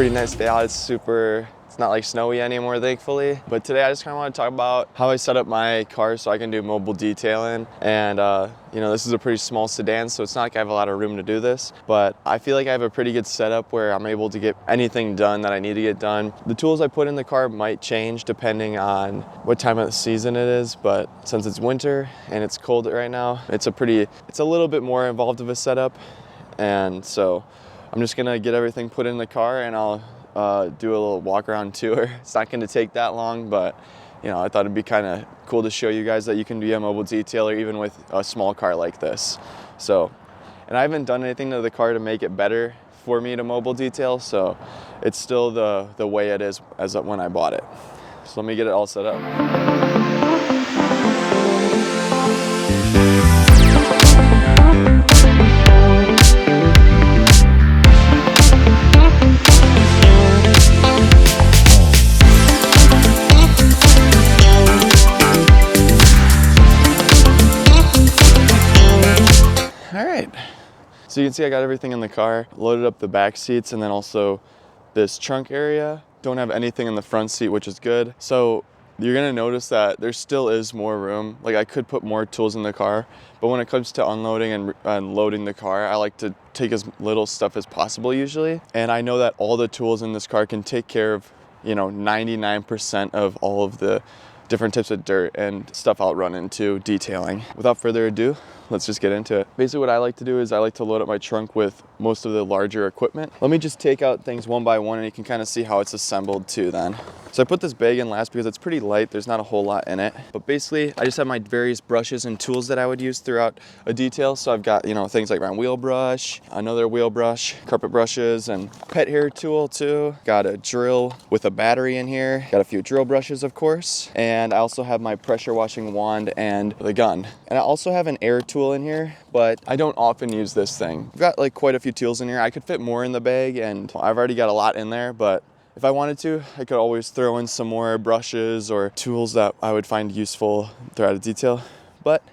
pretty nice day out. It's not like snowy anymore, thankfully. But today I just kind of want to talk about how I set up my car so I can do mobile detailing. And you know, this is a pretty small sedan, so it's not like I have a lot of room to do this, but I feel like I have a pretty good setup where I'm able to get anything done that I need to get done. The tools I put in the car might change depending on what time of the season it is, but since it's winter and it's cold right now, it's a little bit more involved of a setup. And so I'm just gonna get everything put in the car and I'll do a little walk around tour. It's not gonna take that long, but you know, I thought it'd be kind of cool to show you guys that you can be a mobile detailer even with a small car like this. So, and I haven't done anything to the car to make it better for me to mobile detail, so it's still the way it is as when I bought it. So let me get it all set up. So you can see I got everything in the car, loaded up the back seats, and then also this trunk area. Don't have anything in the front seat, which is good. So you're gonna notice that there still is more room. Like I could put more tools in the car, but when it comes to unloading and loading the car, I like to take as little stuff as possible usually. And I know that all the tools in this car can take care of, you know, 99% of all of the different types of dirt and stuff I'll run into detailing. Without further ado, let's just get into it. Basically what I like to do is I like to load up my trunk with most of the larger equipment. Let me just take out things one by one and you can kind of see how it's assembled too then. So I put this bag in last because it's pretty light. There's not a whole lot in it. But basically I just have my various brushes and tools that I would use throughout a detail. So I've got, you know, things like my wheel brush, another wheel brush, carpet brushes, and pet hair tool too. Got a drill with a battery in here. Got a few drill brushes, of course. And I also have my pressure washing wand and the gun. And I also have an air tool in here, but I don't often use this thing. I've got like quite a few tools in here. I could fit more in the bag and I've already got a lot in there, but if I wanted to, I could always throw in some more brushes or tools that I would find useful throughout a detail, but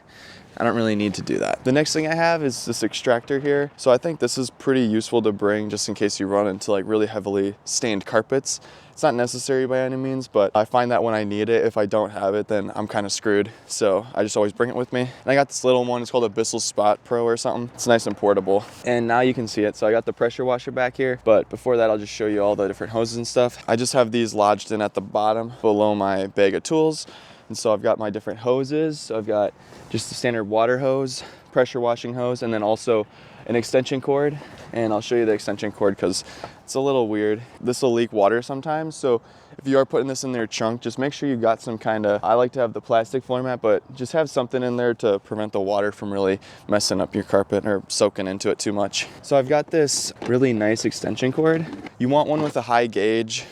I don't really need to do that. The next thing I have is this extractor here. So I think this is pretty useful to bring just in case you run into like really heavily stained carpets. It's not necessary by any means, but I find that when I need it, if I don't have it, then I'm kind of screwed. So I just always bring it with me. And I got this little one, it's called a Bissell Spot Pro or something. It's nice and portable. And now you can see it. So I got the pressure washer back here, but before that, I'll just show you all the different hoses and stuff. I just have these lodged in at the bottom below my bag of tools. And so I've got my different hoses. So I've got just the standard water hose, pressure washing hose, and then also an extension cord. And I'll show you the extension cord because it's a little weird. This will leak water sometimes. So if you are putting this in your trunk, just make sure you got some kind of, I like to have the plastic floor mat, but just have something in there to prevent the water from really messing up your carpet or soaking into it too much. So I've got this really nice extension cord. You want one with a high gauge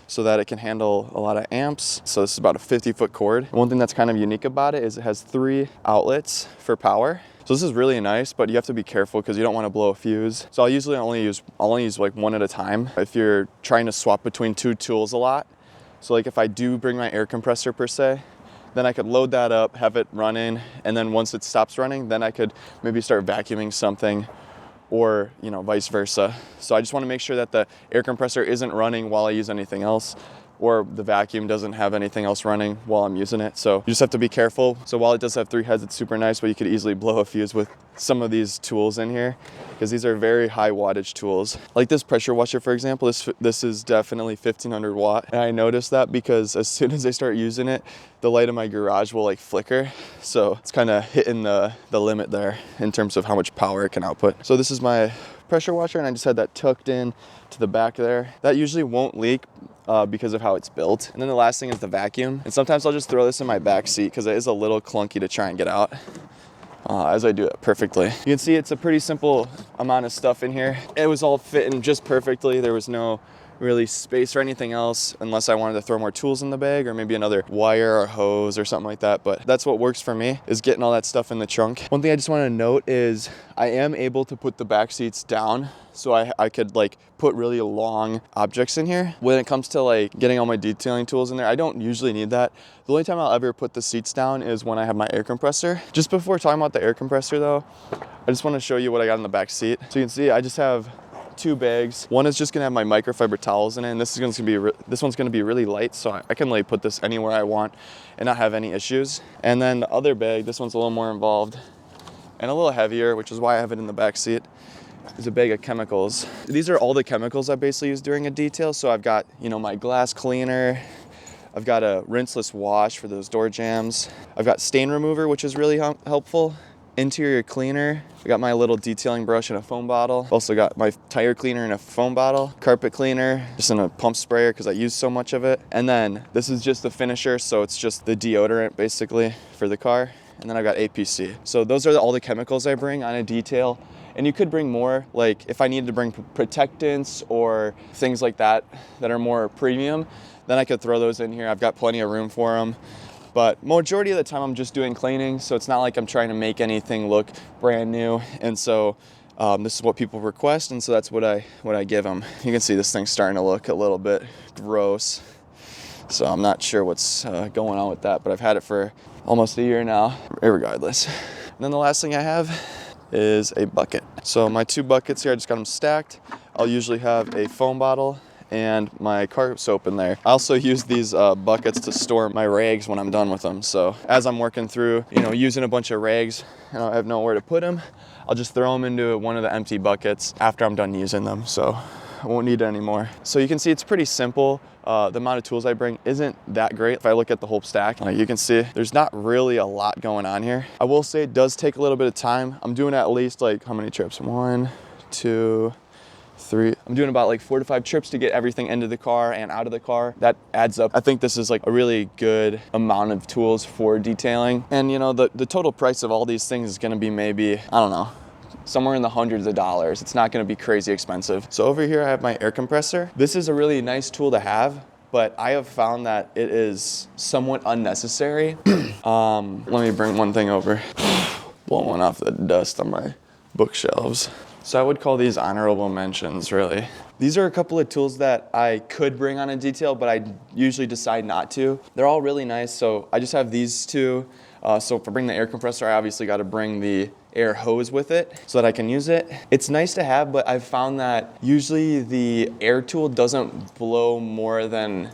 so that it can handle a lot of amps. So this is about a 50-foot cord. One thing that's kind of unique about it is it has 3 outlets for power. So this is really nice, but you have to be careful because you don't want to blow a fuse. So I'll usually only use like one at a time if you're trying to swap between 2 tools a lot. So like if I do bring my air compressor per se, then I could load that up, have it running, and then once it stops running, then I could maybe start vacuuming something, or you know, vice versa. So I just want to make sure that the air compressor isn't running while I use anything else, or the vacuum doesn't have anything else running while I'm using it. So you just have to be careful. So while it does have 3 heads, it's super nice, but you could easily blow a fuse with some of these tools in here because these are very high wattage tools. Like this pressure washer, for example, this is definitely 1500 watt. And I noticed that because as soon as I start using it, the light in my garage will like flicker. So it's kind of hitting the limit there in terms of how much power it can output. So this is my pressure washer and I just had that tucked in to the back there. That usually won't leak because of how it's built. And then the last thing is the vacuum. And sometimes I'll just throw this in my back seat because it is a little clunky to try and get out. As I do it perfectly. You can see it's a pretty simple amount of stuff in here. It was all fitting just perfectly. There was no really space or anything else unless I wanted to throw more tools in the bag or maybe another wire or hose or something like that. But that's what works for me, is getting all that stuff in the trunk. One thing I just want to note is I am able to put the back seats down, so I could like put really long objects in here. When it comes to like getting all my detailing tools in there, I don't usually need that. The only time I'll ever put the seats down is when I have my air compressor. Just before talking about the air compressor though, I just want to show you what I got in the back seat. So you can see I just have 2 bags. One is just gonna have my microfiber towels in it, and this one's gonna be really light, so I can like put this anywhere I want and not have any issues. And then the other bag, this one's a little more involved and a little heavier, which is why I have it in the back seat, is a bag of chemicals. These are all the chemicals I basically use during a detail. So I've got, you know, my glass cleaner, I've got a rinseless wash for those door jambs, I've got stain remover, which is really helpful, interior cleaner, I got my little detailing brush in a foam bottle, also got my tire cleaner in a foam bottle, carpet cleaner just in a pump sprayer because I use so much of it, and then this is just the finisher, so it's just the deodorant basically for the car, and then I've got APC. So those are all the chemicals I bring on a detail. And you could bring more, like if I needed to bring protectants or things like that that are more premium, then I could throw those in here. I've got plenty of room for them. But majority of the time I'm just doing cleaning, so it's not like I'm trying to make anything look brand new. And so this is what people request, and so that's what I give them. You can see this thing's starting to look a little bit gross. So I'm not sure what's going on with that, but I've had it for almost a year now, regardless. And then the last thing I have is a bucket. So my 2 buckets here, I just got them stacked. I'll usually have a foam bottle and my car soap in there. I also use these buckets to store my rags when I'm done with them. So as I'm working through, you know, using a bunch of rags and I have nowhere to put them, I'll just throw them into one of the empty buckets after I'm done using them. So I won't need it anymore. So you can see it's pretty simple. The amount of tools I bring isn't that great. If I look at the whole stack, like you can see, there's not really a lot going on here. I will say it does take a little bit of time. I'm doing at least like how many trips? 1, 2, 3. I'm doing about like 4 to 5 trips to get everything into the car and out of the car. That adds up. I think this is like a really good amount of tools for detailing. And you know, the total price of all these things is gonna be maybe, I don't know, somewhere in the hundreds of dollars. It's not gonna be crazy expensive. So over here I have my air compressor. This is a really nice tool to have, but I have found that it is somewhat unnecessary. Let me bring one thing over. Blowing off the dust on my bookshelves. So I would call these honorable mentions, really. These are a couple of tools that I could bring on a detail, but I usually decide not to. They're all really nice, so I just have these 2. So for bringing the air compressor, I obviously got to bring the air hose with it so that I can use it. It's nice to have, but I've found that usually the air tool doesn't blow more than,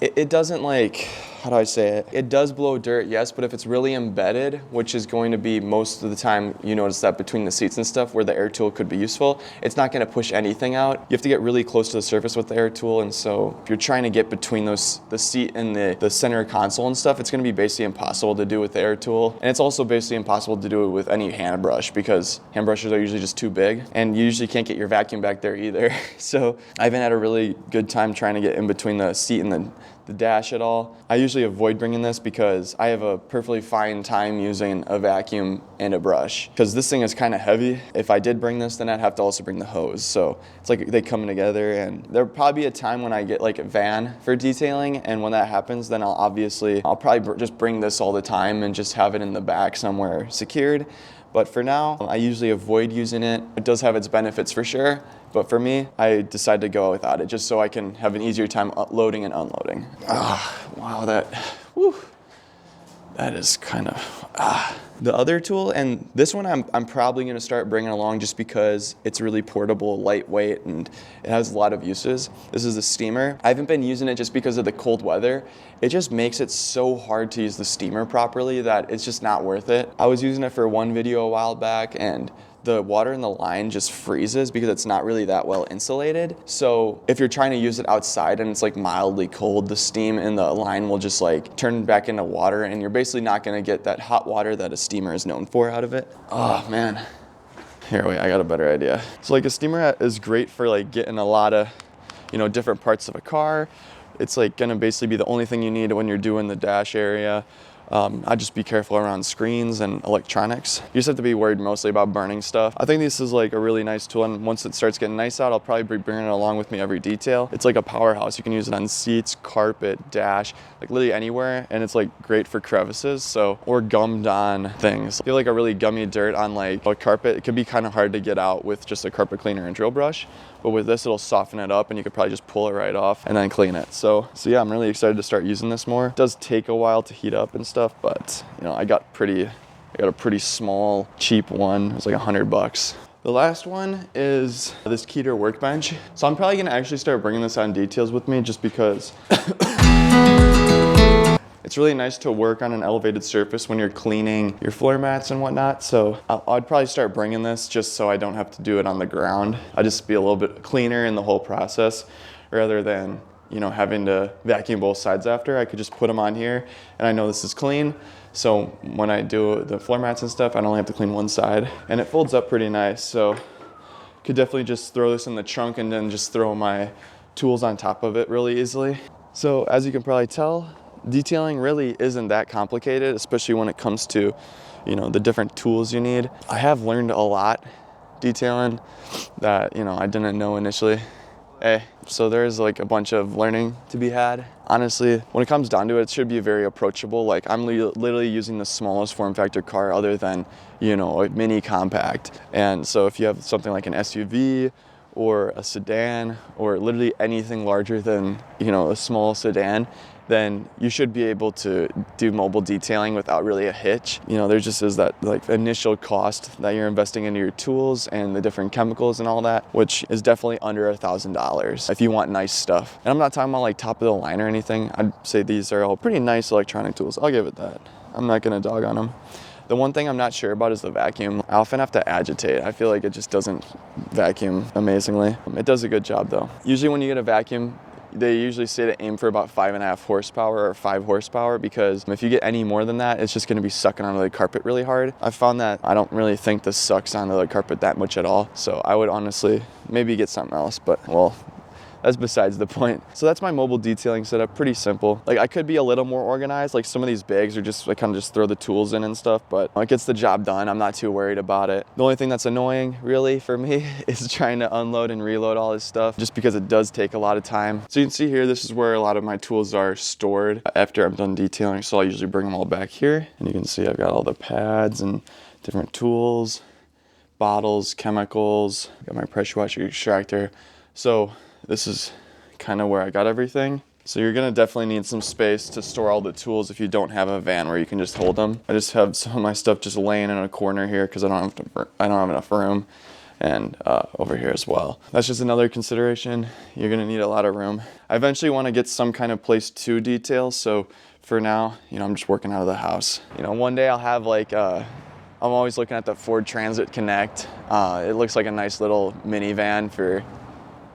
it doesn't like, how do I say it? It does blow dirt, yes, but if it's really embedded, which is going to be most of the time, you notice that between the seats and stuff where the air tool could be useful, it's not gonna push anything out. You have to get really close to the surface with the air tool, and so if you're trying to get between the seat and the center console and stuff, it's gonna be basically impossible to do with the air tool. And it's also basically impossible to do it with any hand brush because hand brushes are usually just too big, and you usually can't get your vacuum back there either. So I haven't had a really good time trying to get in between the seat and the dash at all. I usually avoid bringing this because I have a perfectly fine time using a vacuum and a brush. Because this thing is kind of heavy. If I did bring this, then I'd have to also bring the hose. So it's like they come together, and there'll probably be a time when I get like a van for detailing, and when that happens, then I'll probably just bring this all the time and just have it in the back somewhere secured. But for now, I usually avoid using it. It does have its benefits for sure, but for me, I decide to go without it just so I can have an easier time loading and unloading. Wow, that is kind of, The other tool, and this one I'm probably gonna start bringing along just because it's really portable, lightweight, and it has a lot of uses. This is a steamer. I haven't been using it just because of the cold weather. It just makes it so hard to use the steamer properly that it's just not worth it. I was using it for one video a while back, and the water in the line just freezes because it's not really that well insulated. So if you're trying to use it outside and it's like mildly cold, the steam in the line will just like turn back into water, and you're basically not gonna get that hot water that a steamer is known for out of it. Oh man. Here, wait, I got a better idea. So like a steamer is great for like getting a lot of, you know, different parts of a car. It's like gonna basically be the only thing you need when you're doing the dash area. I'd just be careful around screens and electronics. You just have to be worried mostly about burning stuff. I think this is like a really nice tool, and once it starts getting nice out, I'll probably be bringing it along with me every detail. It's like a powerhouse. You can use it on seats, carpet, dash, like literally anywhere, and it's like great for crevices, or gummed on things. I feel like a really gummy dirt on like a carpet, it can be kind of hard to get out with just a carpet cleaner and drill brush. But with this, it'll soften it up, and you could probably just pull it right off and then clean it. So yeah, I'm really excited to start using this more. It does take a while to heat up and stuff, but you know, I got a pretty small, cheap one. It was like $100. The last one is this Keter workbench. So I'm probably gonna actually start bringing this on details with me just because it's really nice to work on an elevated surface when you're cleaning your floor mats and whatnot. So I'd probably start bringing this just so I don't have to do it on the ground. I'd just be a little bit cleaner in the whole process rather than, you know, having to vacuum both sides after. I could just put them on here and I know this is clean. So when I do the floor mats and stuff, I only have to clean one side and it folds up pretty nice. So could definitely just throw this in the trunk and then just throw my tools on top of it really easily. So as you can probably tell, detailing really isn't that complicated, especially when it comes to, you know, the different tools you need. I have learned a lot detailing that, you know, I didn't know initially. So there's like a bunch of learning to be had. Honestly, when it comes down to it, it should be very approachable. Like I'm literally using the smallest form factor car other than, you know, a mini compact. And so if you have something like an SUV or a sedan or literally anything larger than, you know, a small sedan, then you should be able to do mobile detailing without really a hitch. You know, there just is that like initial cost that you're investing into your tools and the different chemicals and all that, which is definitely under $1,000 if you want nice stuff. And I'm not talking about like top of the line or anything. I'd say these are all pretty nice electronic tools. I'll give it that. I'm not gonna dog on them. The one thing I'm not sure about is the vacuum. I often have to agitate. I feel like it just doesn't vacuum amazingly. It does a good job though. Usually when you get a vacuum, they usually say to aim for about 5.5 horsepower or 5 horsepower because if you get any more than that, it's just gonna be sucking onto the carpet really hard. I found that I don't really think this sucks onto the carpet that much at all. So I would honestly maybe get something else, but well, that's besides the point. So that's my mobile detailing setup, pretty simple. Like I could be a little more organized, like some of these bags are just, I kind of just throw the tools in and stuff, but it gets the job done. I'm not too worried about it. The only thing that's annoying really for me is trying to unload and reload all this stuff just because it does take a lot of time. So you can see here, this is where a lot of my tools are stored after I'm done detailing. So I'll usually bring them all back here and you can see I've got all the pads and different tools, bottles, chemicals, got my pressure washer extractor. So this is kind of where I got everything. So you're gonna definitely need some space to store all the tools if you don't have a van where you can just hold them. I just have some of my stuff just laying in a corner here because I don't have enough room, and over here as well. That's just another consideration. You're gonna need a lot of room. I eventually want to get some kind of place to detail. So for now, you know, I'm just working out of the house. You know, one day I'll have like I'm always looking at the Ford Transit Connect. It looks like a nice little minivan for.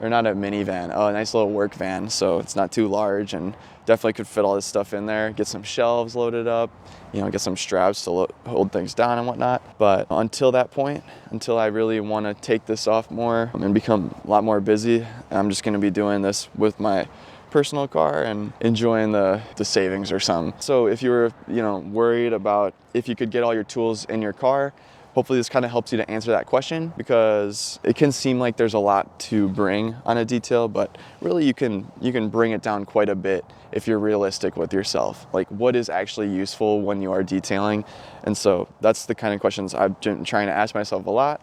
Or not a minivan, a nice little work van, so it's not too large and definitely could fit all this stuff in there. Get some shelves loaded up, you know, get some straps to hold things down and whatnot. But until that point, until I really want to take this off more and become a lot more busy, I'm just going to be doing this with my personal car and enjoying the savings or something. So if you were, you know, worried about if you could get all your tools in your car, hopefully this kind of helps you to answer that question, because it can seem like there's a lot to bring on a detail, but really you can bring it down quite a bit if you're realistic with yourself. Like what is actually useful when you are detailing? And so that's the kind of questions I've been trying to ask myself a lot.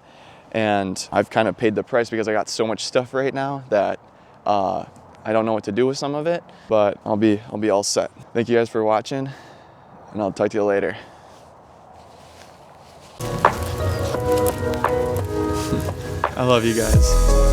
And I've kind of paid the price because I got so much stuff right now that I don't know what to do with some of it, but I'll be all set. Thank you guys for watching, and I'll talk to you later. I love you guys.